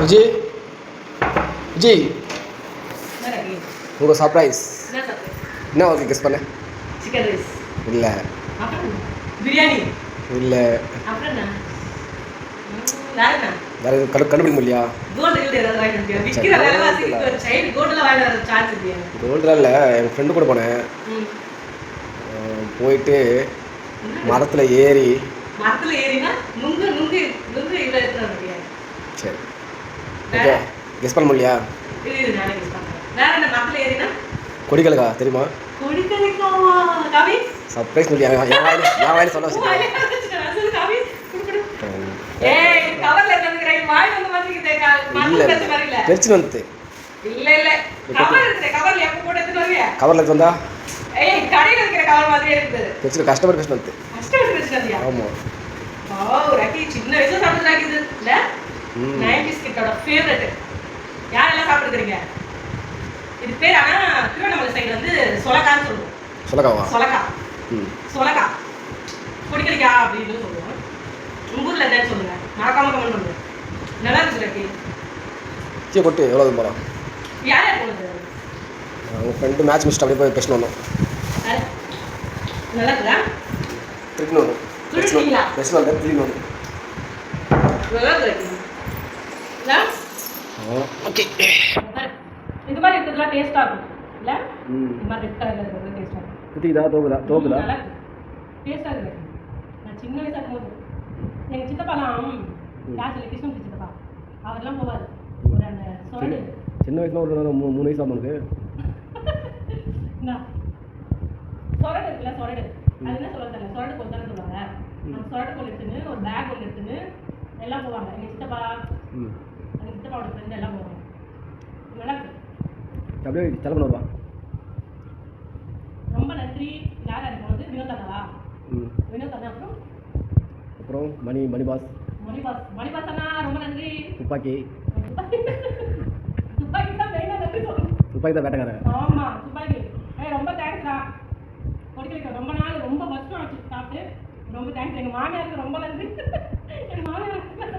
விஜய் விஜய் உங்கள் சர்ப்ரைஸ் என்ன okay guess பண்ண சிக்கன் ரைஸ் இல்லை பிரியாணி இல்லை வேற எதுவும் கண்டுபிடிக்க முடியலையா கோல்டெலாம் இல்லை என் ஃப்ரெண்டு கூட போனேன் போயிட்டு மரத்தில் ஏறி சரி ஓகே கெஸ் பண்ண முடியலையா கொடிக்கலக்கா தெரியுமா சர்ப்ரைஸ் முடியா என் வாயில சொல்ல இல்லை தெரிச்சுன்னு வந்து கவரில் எடுத்து வந்தா தெரிச்சு கஷ்டப்பட்டு கஷ்டம் வந்து ஆமாம் சின்ன வயசுல சாப்பிட்டு இல்ல 90s கிட்டோட ஃபேவரட் யாரெல்லாம் சாப்பிட்டுருக்கீங்க இது பேர் ஆனா திருவண்ணாமலை சைடு வந்து சொலக்கான்னு சொல்லுவோம் சொலக்கா பொடிக்கலிக்கா அப்படின்னு சொல்லுவோம் உங்க ஊர்ல என்னன்னு சொல்லுங்க மறக்காம கமெண்ட் பண்ணுங்க நல்லா இருக்கு ரக்கி சீ கொட்டு எவ்வளோ போகிறோம் யார் யார் போனது அவங்க ஃப்ரெண்டு மேட்ச் முடிச்சுட்டு அப்படியே போய் பேசணும் வந்தோம் நல்லா இருக்குதா திருப்பி வரும் பேசணும் வந்தேன் திருப்பி வரும் நல்லா இருக்கு ஓகே இந்த மாதிரி இருக்கிறதுலாம் டேஸ்ட்டாக இருக்கும் இல்லை இந்த மாதிரி ரெட் கலரில் இருக்கிறது டேஸ்ட்டாக இருக்கும் குட்டிக்குதா தோக்குதா நல்லா டேஸ்ட்டாக இருக்குது நான் சின்ன வயசாக இருக்கும்போது எங்கள் சித்தப்பாலாம் கிளாஸில் கிருஷ்ணன் சித்தப்பா அவரெல்லாம் போவார் ஒரு அந்த சொரடு சின்ன வயசுல ஒரு 3 வயசு ஆமாம் என்ன சொரடு இருக்குல்ல சொரடு அது என்ன சொல்ல தெரியல சொரடு கோல் தானே சொல்லுவாங்க அந்த சொரடு கோல் எடுத்துன்னு ஒரு பேக் ஒன்று எடுத்துன்னு எல்லாம் போவாங்க எங்கள் சித்தப்பா எங்கள் சித்தப்பாவோட ஃப்ரெண்டு எல்லாம் போவாங்க நல்லா இருக்கு அப்படியே செலவு பண்ணுவா ரொம்ப நன்றி யார் யார் போனது வினோதாவா வினோதானா அப்புறம் மணிபாஸ் அண்ணா ரொம்ப நன்றி துப்பாக்கி தான் மெயினாக நன்றி சொல்லணும் துப்பாக்கி தான் வேட்டக்காரன் ஆமாம் துப்பாக்கி ரொம்ப தேங்க்ஸ்டா கொடிக்கலைக்கு ரொம்ப நாள் ரொம்ப வருஷம் ஆச்சு சாப்பிட்டு ரொம்ப தேங்க்ஸ் எங்கள் மாமியாருக்கு ரொம்ப நன்றி எங்கள் மாமியாருக்கு